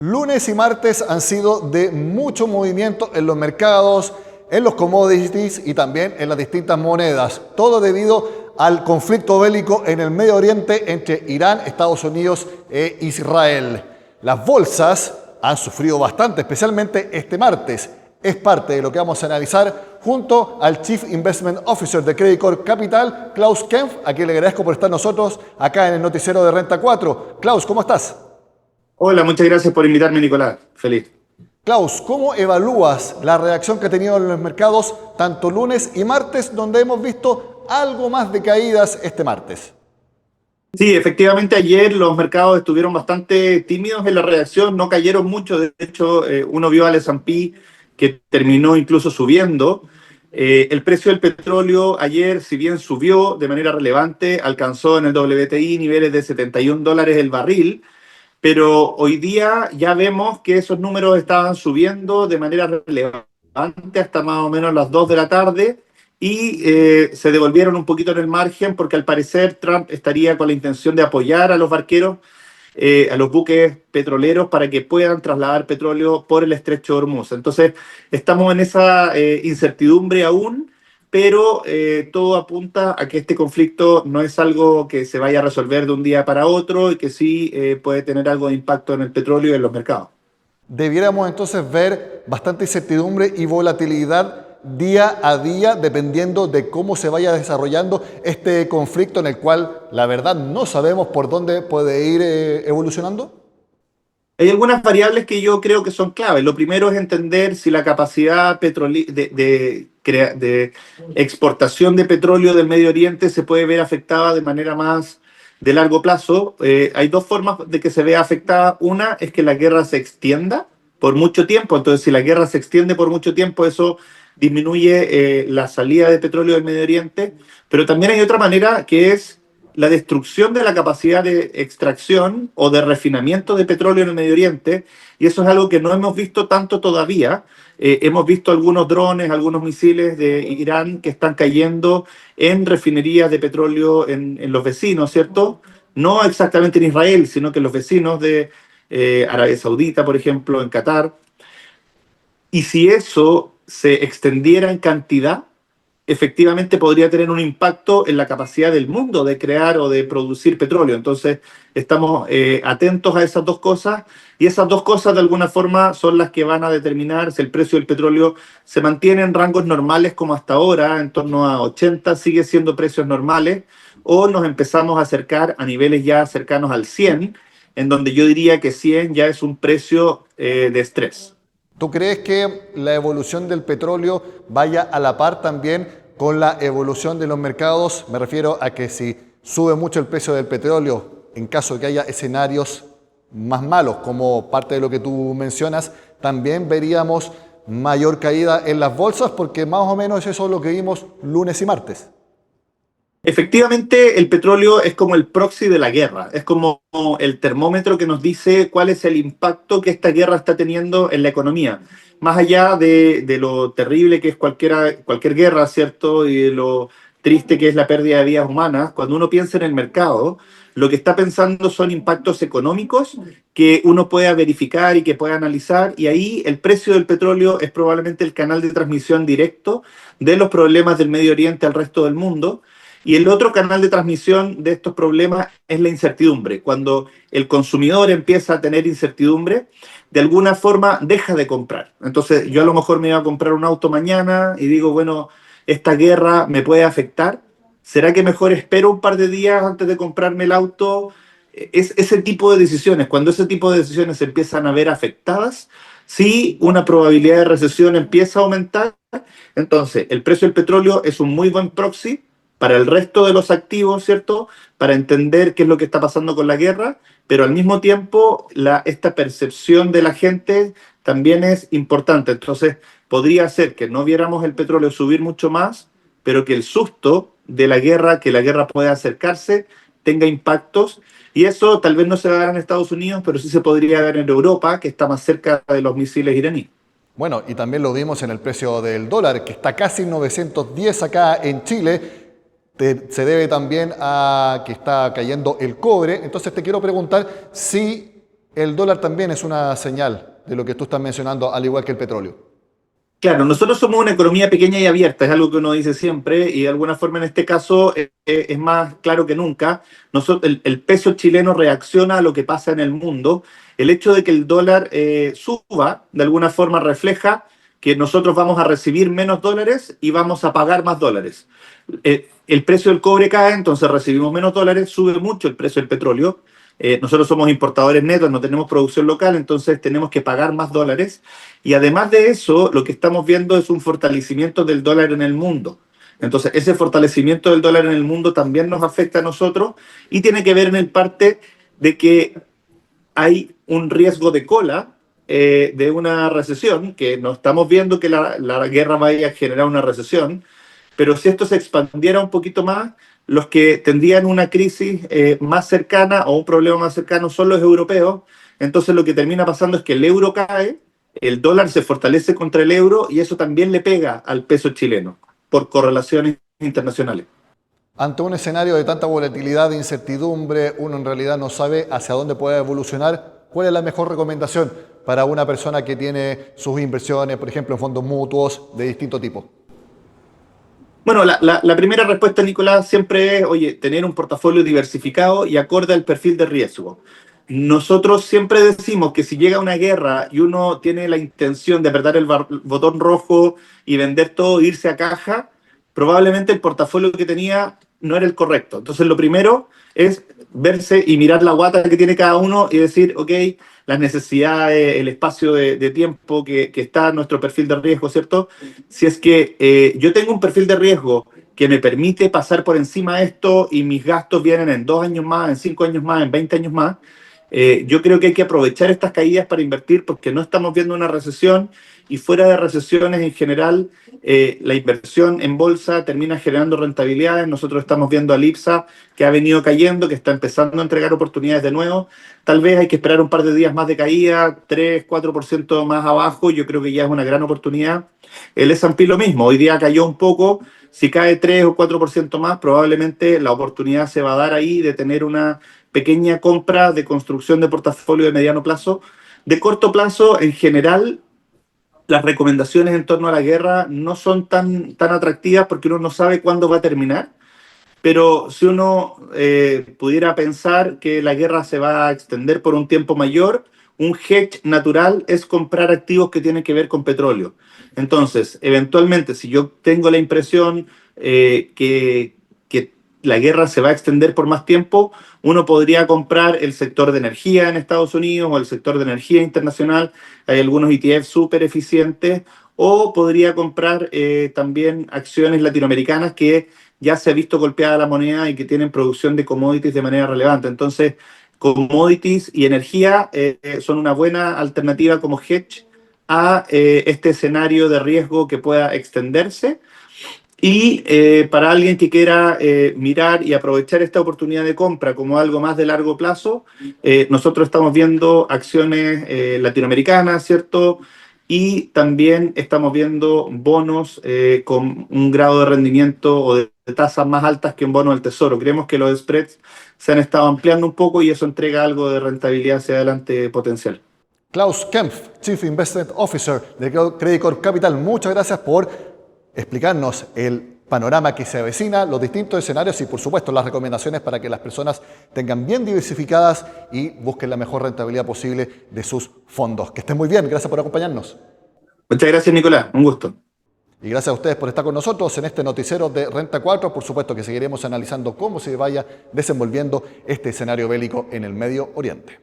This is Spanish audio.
Lunes y martes han sido de mucho movimiento en los mercados, en los commodities y también en las distintas monedas. Todo debido al conflicto bélico en el Medio Oriente entre Irán, Estados Unidos e Israel. Las bolsas han sufrido bastante, especialmente este martes. Es parte de lo que vamos a analizar junto al Chief Investment Officer de Credit Corp Capital, Klaus Kempf, a quien le agradezco por estar nosotros acá en el noticiero de Renta 4. Klaus, ¿cómo estás? Hola, muchas gracias por invitarme, Nicolás. Feliz. Klaus, ¿cómo evalúas la reacción que ha tenido en los mercados tanto lunes y martes, donde hemos visto algo más de caídas este martes? Sí, efectivamente ayer los mercados estuvieron bastante tímidos en la reacción, no cayeron mucho. De hecho, uno vio al S&P que terminó incluso subiendo. El precio del petróleo ayer, si bien subió de manera relevante, alcanzó en el WTI niveles de $71 el barril. Pero hoy día ya vemos que esos números estaban subiendo de manera relevante hasta más o menos las 2 de la tarde y se devolvieron un poquito en el margen porque al parecer Trump estaría con la intención de apoyar a los barqueros, a los buques petroleros para que puedan trasladar petróleo por el estrecho de Hormuz. Entonces estamos en esa incertidumbre aún, pero todo apunta a que este conflicto no es algo que se vaya a resolver de un día para otro y que sí puede tener algo de impacto en el petróleo y en los mercados. Debiéramos entonces ver bastante incertidumbre y volatilidad día a día, dependiendo de cómo se vaya desarrollando este conflicto en el cual la verdad no sabemos por dónde puede ir evolucionando. Hay algunas variables que yo creo que son claves. Lo primero es entender si la capacidad de exportación de petróleo del Medio Oriente se puede ver afectada de manera más de largo plazo. Hay dos formas de que se vea afectada. Una es que la guerra se extienda por mucho tiempo. Entonces, si la guerra se extiende por mucho tiempo, eso disminuye la salida de petróleo del Medio Oriente. Pero también hay otra manera que es la destrucción de la capacidad de extracción o de refinamiento de petróleo en el Medio Oriente, y eso es algo que no hemos visto tanto todavía. Hemos visto algunos drones, algunos misiles de Irán que están cayendo en refinerías de petróleo en los vecinos, ¿cierto? No exactamente en Israel, sino que en los vecinos de Arabia Saudita, por ejemplo, en Qatar. Y si eso se extendiera en cantidad, efectivamente podría tener un impacto en la capacidad del mundo de crear o de producir petróleo. Entonces, estamos atentos a esas dos cosas y esas dos cosas de alguna forma son las que van a determinar si el precio del petróleo se mantiene en rangos normales como hasta ahora, en torno a 80, sigue siendo precios normales, o nos empezamos a acercar a niveles ya cercanos al 100, en donde yo diría que 100 ya es un precio de estrés. ¿Tú crees que la evolución del petróleo vaya a la par también con la evolución de los mercados? Me refiero a que si sube mucho el precio del petróleo, en caso de que haya escenarios más malos, como parte de lo que tú mencionas, también veríamos mayor caída en las bolsas, porque más o menos eso es lo que vimos lunes y martes. Efectivamente, el petróleo es como el proxy de la guerra, es como el termómetro que nos dice cuál es el impacto que esta guerra está teniendo en la economía. Más allá de lo terrible que es cualquier guerra, ¿cierto? Y de lo triste que es la pérdida de vidas humanas, cuando uno piensa en el mercado, lo que está pensando son impactos económicos que uno pueda verificar y que pueda analizar, y ahí el precio del petróleo es probablemente el canal de transmisión directo de los problemas del Medio Oriente al resto del mundo. Y el otro canal de transmisión de estos problemas es la incertidumbre. Cuando el consumidor empieza a tener incertidumbre, de alguna forma deja de comprar. Entonces yo a lo mejor me iba a comprar un auto mañana y digo, bueno, esta guerra me puede afectar. ¿Será que mejor espero un par de días antes de comprarme el auto? Es ese tipo de decisiones. Cuando ese tipo de decisiones se empiezan a ver afectadas, si una probabilidad de recesión empieza a aumentar, entonces el precio del petróleo es un muy buen proxy para el resto de los activos, ¿cierto? Para entender qué es lo que está pasando con la guerra, pero al mismo tiempo esta percepción de la gente también es importante. Entonces, podría ser que no viéramos el petróleo subir mucho más, pero que el susto de la guerra, que la guerra pueda acercarse, tenga impactos. Y eso tal vez no se va a dar en Estados Unidos, pero sí se podría dar en Europa, que está más cerca de los misiles iraníes. Bueno, y también lo vimos en el precio del dólar, que está casi 910 acá en Chile. Se debe también a que está cayendo el cobre. Entonces te quiero preguntar si El dólar también es una señal de lo que tú estás mencionando, al igual que el petróleo. Claro, nosotros somos una economía pequeña y abierta, es algo que uno dice siempre y de alguna forma en este caso es más claro que nunca. El peso chileno reacciona a lo que pasa en el mundo. El hecho de que el dólar suba de alguna forma refleja que nosotros vamos a recibir menos dólares y vamos a pagar más dólares. El precio del cobre cae, entonces recibimos menos dólares, sube mucho el precio del petróleo. Nosotros somos importadores netos, no tenemos producción local, entonces tenemos que pagar más dólares. Y además de eso, lo que estamos viendo es un fortalecimiento del dólar en el mundo. Entonces, ese fortalecimiento del dólar en el mundo también nos afecta a nosotros y tiene que ver en el parte de que hay un riesgo de cola de una recesión, que no estamos viendo que la guerra vaya a generar una recesión, pero si esto se expandiera un poquito más, los que tendrían una crisis más cercana o un problema más cercano son los europeos. Entonces lo que termina pasando es que el euro cae, el dólar se fortalece contra el euro y eso también le pega al peso chileno por correlaciones internacionales. Ante un escenario de tanta volatilidad e incertidumbre, uno en realidad no sabe hacia dónde puede evolucionar. ¿Cuál es la mejor recomendación para una persona que tiene sus inversiones, por ejemplo, en fondos mutuos de distinto tipo? Bueno, la primera respuesta, Nicolás, siempre es, oye, tener un portafolio diversificado y acorde al perfil de riesgo. Nosotros siempre decimos que si llega una guerra y uno tiene la intención de apretar el botón rojo y vender todo, irse a caja, probablemente el portafolio que tenía no era el correcto. Entonces, lo primero es verse y mirar la guata que tiene cada uno y decir, ok, las necesidades, el espacio de tiempo que está en nuestro perfil de riesgo, ¿cierto? Si es que yo tengo un perfil de riesgo que me permite pasar por encima de esto y mis gastos vienen en 2 años más, en 5 años más, en 20 años más, yo creo que hay que aprovechar estas caídas para invertir porque no estamos viendo una recesión y fuera de recesiones en general, la inversión en bolsa termina generando rentabilidades. Nosotros estamos viendo a IPSA que ha venido cayendo, que está empezando a entregar oportunidades de nuevo. Tal vez hay que esperar un par de días más de caída, 3-4% más abajo, yo creo que ya es una gran oportunidad. El S&P lo mismo, hoy día cayó un poco, si cae 3 o 4% más, probablemente la oportunidad se va a dar ahí de tener una pequeña compra de construcción de portafolio de mediano plazo. De corto plazo, en general, las recomendaciones en torno a la guerra no son tan atractivas porque uno no sabe cuándo va a terminar. Pero si uno pudiera pensar que la guerra se va a extender por un tiempo mayor, un hedge natural es comprar activos que tienen que ver con petróleo. Entonces, eventualmente, si yo tengo la impresión que la guerra se va a extender por más tiempo, uno podría comprar el sector de energía en Estados Unidos o el sector de energía internacional. Hay algunos ETF súper eficientes. O podría comprar también acciones latinoamericanas que ya se ha visto golpeada la moneda y que tienen producción de commodities de manera relevante. Entonces, commodities y energía son una buena alternativa como hedge a este escenario de riesgo que pueda extenderse. Y para alguien que quiera mirar y aprovechar esta oportunidad de compra como algo más de largo plazo, nosotros estamos viendo acciones latinoamericanas, ¿cierto? Y también estamos viendo bonos con un grado de rendimiento o de tasas más altas que un bono del Tesoro. Creemos que los spreads se han estado ampliando un poco y eso entrega algo de rentabilidad hacia adelante potencial. Klaus Kempf, Chief Investment Officer de Credit Corp Capital, muchas gracias por explicarnos el panorama que se avecina, los distintos escenarios y, por supuesto, las recomendaciones para que las personas tengan bien diversificadas y busquen la mejor rentabilidad posible de sus fondos. Que estén muy bien, gracias por acompañarnos. Muchas gracias, Nicolás. Un gusto. Y gracias a ustedes por estar con nosotros en este noticiero de Renta 4. Por supuesto que seguiremos analizando cómo se vaya desenvolviendo este escenario bélico en el Medio Oriente.